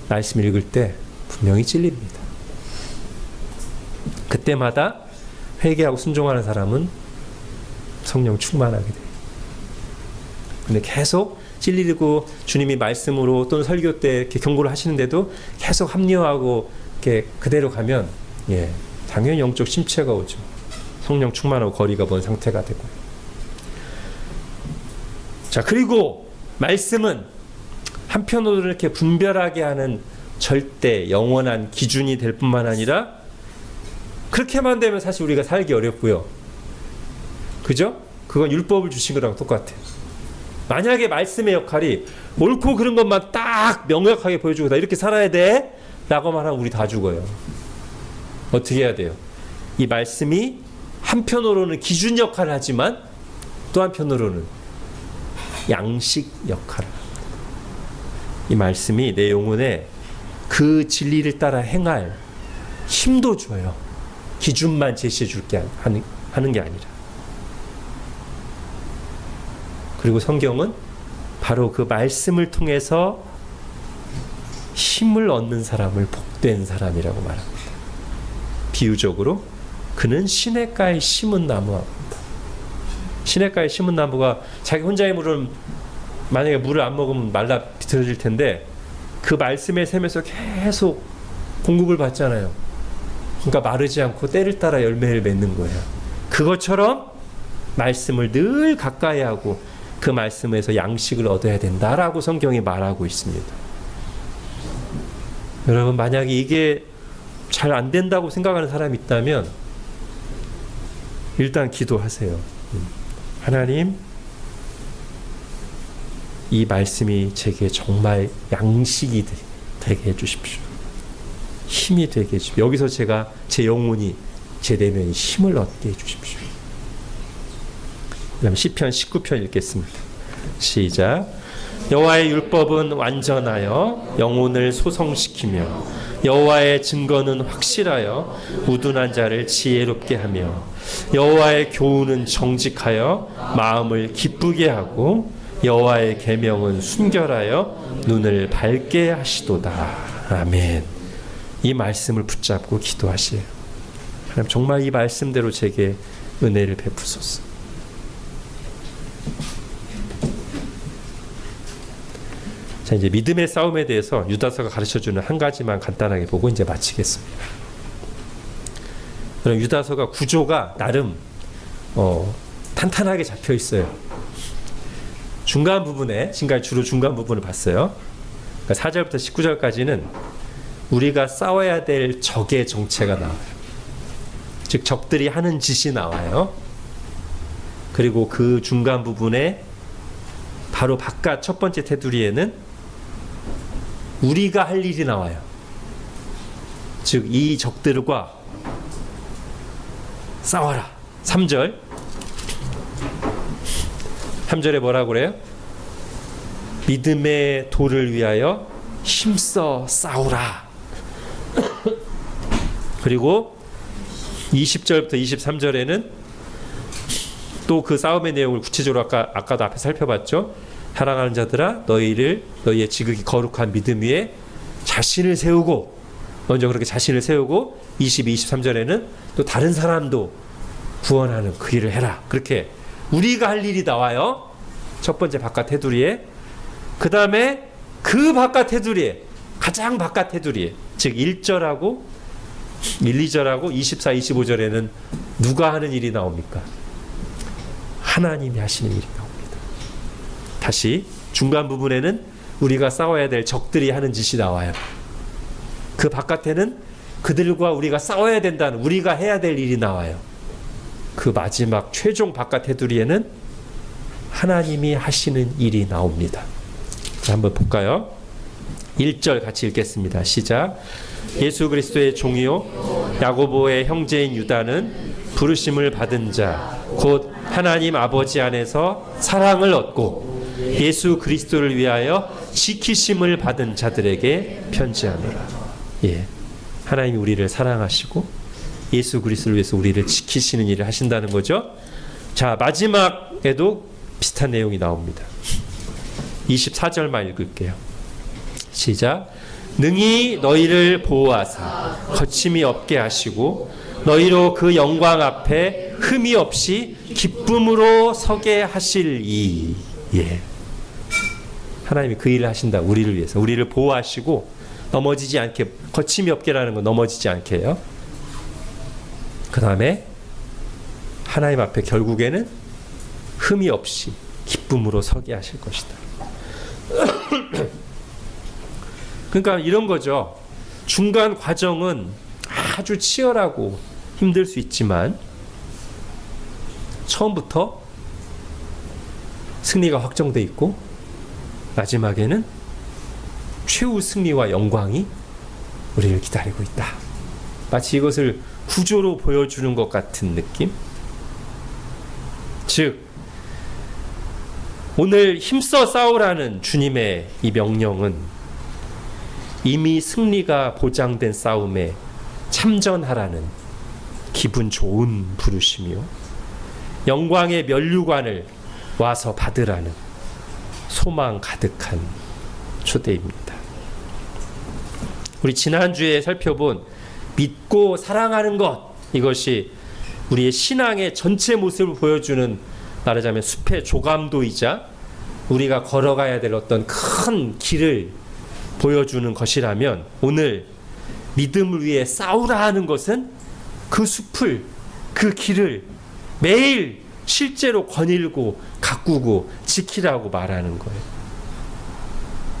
말씀 읽을 때 분명히 찔립니다. 그때마다 회개하고 순종하는 사람은 성령 충만하게 돼요. 근데 계속 찔리고 주님이 말씀으로 또는 설교 때 이렇게 경고를 하시는데도 계속 합리화하고 이렇게 그대로 가면 예, 당연히 영적 심체가 오죠. 성령 충만하고 거리가 먼 상태가 되고. 자, 그리고 말씀은 한편으로 이렇게 분별하게 하는 절대 영원한 기준이 될 뿐만 아니라 그렇게만 되면 사실 우리가 살기 어렵고요. 그죠? 그건 율법을 주신 거랑 똑같아요. 만약에 말씀의 역할이 옳고 그른 것만 딱 명확하게 보여주고 나 이렇게 살아야 돼 라고만 하면 우리 다 죽어요. 어떻게 해야 돼요? 이 말씀이 한편으로는 기준 역할을 하지만 또 한편으로는 양식 역할을 합니다. 이 말씀이 내 영혼에 그 진리를 따라 행할 힘도 줘요. 기준만 제시해 줄게 하는 게 아니라. 그리고 성경은 바로 그 말씀을 통해서 힘을 얻는 사람을 복된 사람이라고 말합니다. 비유적으로 그는 시냇가에 심은 나무입니다. 시냇가에 심은 나무가 자기 혼자의 물은 만약에 물을 안 먹으면 말라 비틀어질 텐데 그 말씀의 샘에서 계속 공급을 받잖아요. 그러니까 마르지 않고 때를 따라 열매를 맺는 거예요. 그것처럼 말씀을 늘 가까이 하고 그 말씀에서 양식을 얻어야 된다라고 성경이 말하고 있습니다. 여러분, 만약에 이게 잘 안 된다고 생각하는 사람이 있다면 일단 기도하세요. 하나님, 이 말씀이 제게 정말 양식이 되게 해주십시오. 힘이 되게 해주십시오. 여기서 제 영혼이, 제 내면이 힘을 얻게 해주십시오. 그 다음 시편 19편 읽겠습니다. 시작. 여호와의 율법은 완전하여 영혼을 소성시키며 여호와의 증거는 확실하여 우둔한 자를 지혜롭게 하며 여호와의 교훈은 정직하여 마음을 기쁘게 하고 여호와의 계명은 순결하여 눈을 밝게 하시도다. 아멘. 이 말씀을 붙잡고 기도하시에요. 하나님, 정말 이 말씀대로 제게 은혜를 베푸소서. 자, 이제 믿음의 싸움에 대해서 유다서가 가르쳐주는 한 가지만 간단하게 보고 이제 마치겠습니다. 그럼 유다서가 구조가 나름 탄탄하게 잡혀 있어요. 중간 부분에, 지금까지 주로 중간 부분을 봤어요. 그러니까 4절부터 19절까지는 우리가 싸워야 될 적의 정체가 나와요. 즉 적들이 하는 짓이 나와요. 그리고 그 중간 부분에 바로 바깥 첫 번째 테두리에는 우리가 할 일이 나와요. 즉 이 적들과 싸워라. 3절에 뭐라고 그래요? 믿음의 도를 위하여 힘써 싸우라. 그리고 20절부터 23절에는 또 그 싸움의 내용을 구체적으로 아까도 앞에 살펴봤죠. 사랑하는 자들아, 너희의 지극히 거룩한 믿음 위에 자신을 세우고, 먼저 그렇게 자신을 세우고 22, 23절에는 또 다른 사람도 구원하는 그 일을 해라. 그렇게 우리가 할 일이 나와요. 첫 번째 바깥 테두리에. 그 다음에 그 바깥 테두리에, 가장 바깥 테두리에, 즉 1절하고 1, 2절하고 24, 25절에는 누가 하는 일이 나옵니까? 하나님이 하시는 일이 나옵니다. 다시 중간 부분에는 우리가 싸워야 될 적들이 하는 짓이 나와요. 그 바깥에는 그들과 우리가 싸워야 된다는, 우리가 해야 될 일이 나와요. 그 마지막 최종 바깥 테두리에는 하나님이 하시는 일이 나옵니다. 한번 볼까요? 1절 같이 읽겠습니다. 시작. 예수 그리스도의 종이요 야고보의 형제인 유다는 부르심을 받은 자 곧 하나님 아버지 안에서 사랑을 얻고 예수 그리스도를 위하여 지키심을 받은 자들에게 편지하노라. 예, 하나님이 우리를 사랑하시고 예수 그리스도를 위해서 우리를 지키시는 일을 하신다는 거죠. 자, 마지막에도 비슷한 내용이 나옵니다. 24절만 읽을게요. 시작. 능히 너희를 보호하사 거침이 없게 하시고 너희로 그 영광 앞에 흠이 없이 기쁨으로 서게 하실이. 예. 하나님이 그 일을 하신다. 우리를 위해서. 우리를 보호하시고 넘어지지 않게, 거침이 없게라는 건 넘어지지 않게요. 그 다음에 하나님 앞에 결국에는 흠이 없이 기쁨으로 서게 하실 것이다. 그러니까 이런 거죠. 중간 과정은 아주 치열하고 힘들 수 있지만 처음부터 승리가 확정돼 있고 마지막에는 최후 승리와 영광이 우리를 기다리고 있다. 마치 이것을 구조로 보여주는 것 같은 느낌? 즉, 오늘 힘써 싸우라는 주님의 이 명령은 이미 승리가 보장된 싸움에 참전하라는 기분 좋은 부르심이요, 영광의 면류관을 와서 받으라는 소망 가득한 초대입니다. 우리 지난주에 살펴본 믿고 사랑하는 것, 이것이 우리의 신앙의 전체 모습을 보여주는, 말하자면 숲의 조감도이자 우리가 걸어가야 될 어떤 큰 길을 보여주는 것이라면, 오늘 믿음을 위해 싸우라 하는 것은 그 숲을, 그 길을 매일 실제로 거닐고 가꾸고 지키라고 말하는 거예요.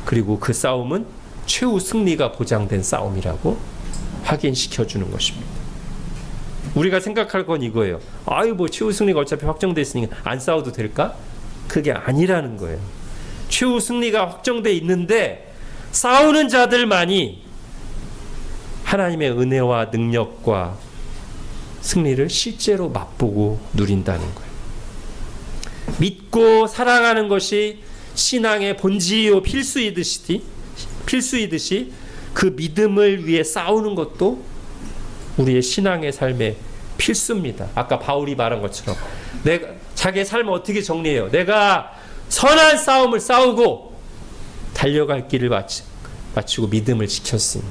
그리고 그 싸움은 최후 승리가 보장된 싸움이라고 확인시켜 주는 것입니다. 우리가 생각할 건 이거예요. 아유, 뭐 최후 승리가 어차피 확정돼 있으니까 안 싸워도 될까? 그게 아니라는 거예요. 최후 승리가 확정돼 있는데 싸우는 자들만이 하나님의 은혜와 능력과 승리를 실제로 맛보고 누린다는 거예요. 믿고 사랑하는 것이 신앙의 본질이요 필수이듯이 그 믿음을 위해 싸우는 것도 우리의 신앙의 삶의 필수입니다. 아까 바울이 말한 것처럼 내가 자기의 삶을 어떻게 정리해요? 내가 선한 싸움을 싸우고 달려갈 길을 마치고 믿음을 지켰으니,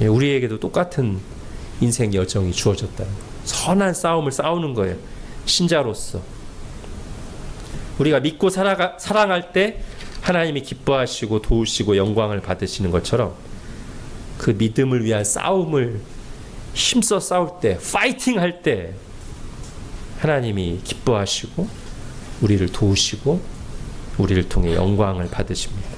우리에게도 똑같은 인생 여정이 주어졌다는 거예요. 선한 싸움을 싸우는 거예요. 신자로서 우리가 믿고 사랑할 때 하나님이 기뻐하시고 도우시고 영광을 받으시는 것처럼, 그 믿음을 위한 싸움을 힘써 싸울 때, 파이팅 할 때 하나님이 기뻐하시고 우리를 도우시고 우리를 통해 영광을 받으십니다.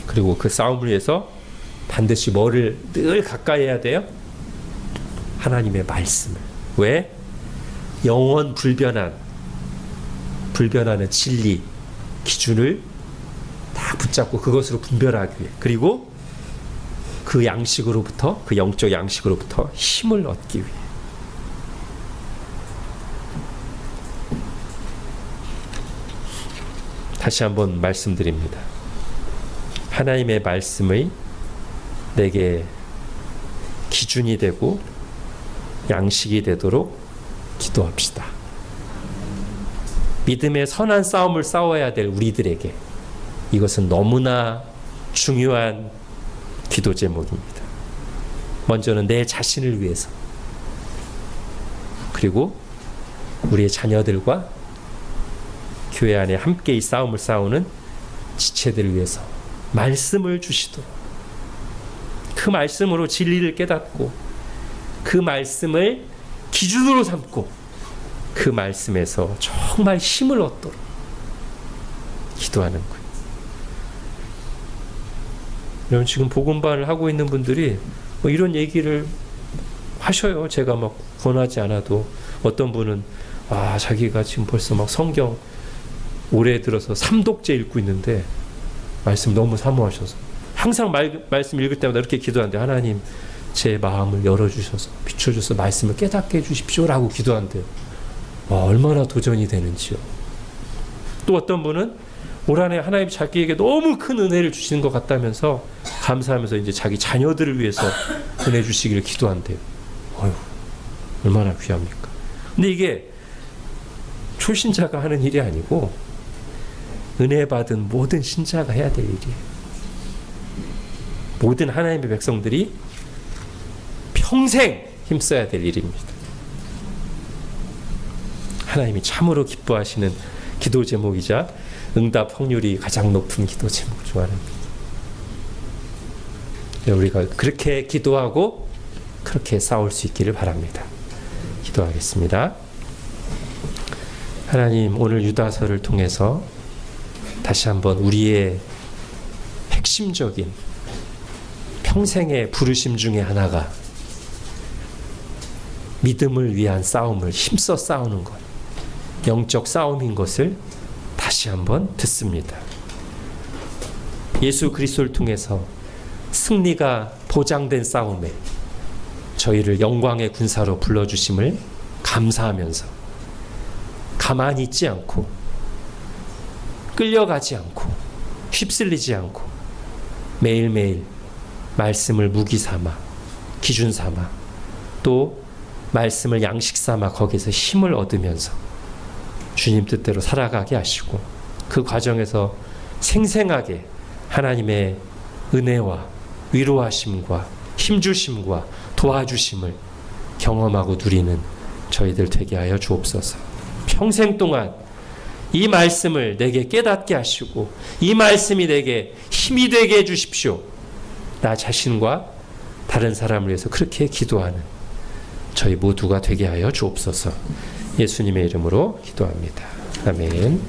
그리고 그 싸움을 위해서 반드시 뭐를 늘 가까이 해야 돼요? 하나님의 말씀을. 왜? 영원 불변하는 진리, 기준을 다 붙잡고 그것으로 분별하기 위해, 그리고 그 양식으로부터, 그 영적 양식으로부터 힘을 얻기 위해. 다시 한번 말씀드립니다. 하나님의 말씀의 내게 기준이 되고 양식이 되도록 기도합시다. 믿음의 선한 싸움을 싸워야 될 우리들에게 이것은 너무나 중요한 기도 제목입니다. 먼저는 내 자신을 위해서, 그리고 우리의 자녀들과 교회 안에 함께 이 싸움을 싸우는 지체들을 위해서 말씀을 주시도록, 그 말씀으로 진리를 깨닫고 그 말씀을 기준으로 삼고 그 말씀에서 정말 힘을 얻도록 기도하는 거예요. 여러분, 지금 복음반을 하고 있는 분들이 뭐 이런 얘기를 하셔요. 제가 막 권하지 않아도. 어떤 분은 자기가 지금 벌써 막 성경 올해 들어서 3독째 읽고 있는데 말씀 너무 사모하셔서 항상 말씀 읽을 때마다 이렇게 기도하는데, 하나님 제 마음을 열어주셔서 비춰줘서 말씀을 깨닫게 해주십시오라고 기도한대요. 얼마나 도전이 되는지요. 또 어떤 분은 올 한해 하나님 자기에게 너무 큰 은혜를 주시는 것 같다면서 감사하면서 이제 자기 자녀들을 위해서 은혜 주시기를 기도한대요. 얼마나 귀합니까? 근데 이게 초신자가 하는 일이 아니고 은혜 받은 모든 신자가 해야 될 일이에요. 모든 하나님의 백성들이 평생 힘써야 될 일입니다. 하나님이 참으로 기뻐하시는 기도 제목이자 응답 확률이 가장 높은 기도 제목 중 하나입니다. 우리가 그렇게 기도하고 그렇게 싸울 수 있기를 바랍니다. 기도하겠습니다. 하나님, 오늘 유다서를 통해서 다시 한번 우리의 핵심적인 평생의 부르심 중에 하나가 믿음을 위한 싸움을 힘써 싸우는 것, 영적 싸움인 것을 다시 한번 듣습니다. 예수 그리스도를 통해서 승리가 보장된 싸움에 저희를 영광의 군사로 불러주심을 감사하면서 가만히 있지 않고 끌려가지 않고 휩쓸리지 않고 매일매일 말씀을 무기 삼아 기준 삼아 또 말씀을 양식 삼아 거기서 힘을 얻으면서 주님 뜻대로 살아가게 하시고 그 과정에서 생생하게 하나님의 은혜와 위로하심과 힘주심과 도와주심을 경험하고 누리는 저희들 되게 하여 주옵소서. 평생 동안 이 말씀을 내게 깨닫게 하시고 이 말씀이 내게 힘이 되게 해주십시오. 나 자신과 다른 사람을 위해서 그렇게 기도하는 저희 모두가 되게 하여 주옵소서. 예수님의 이름으로 기도합니다. 아멘.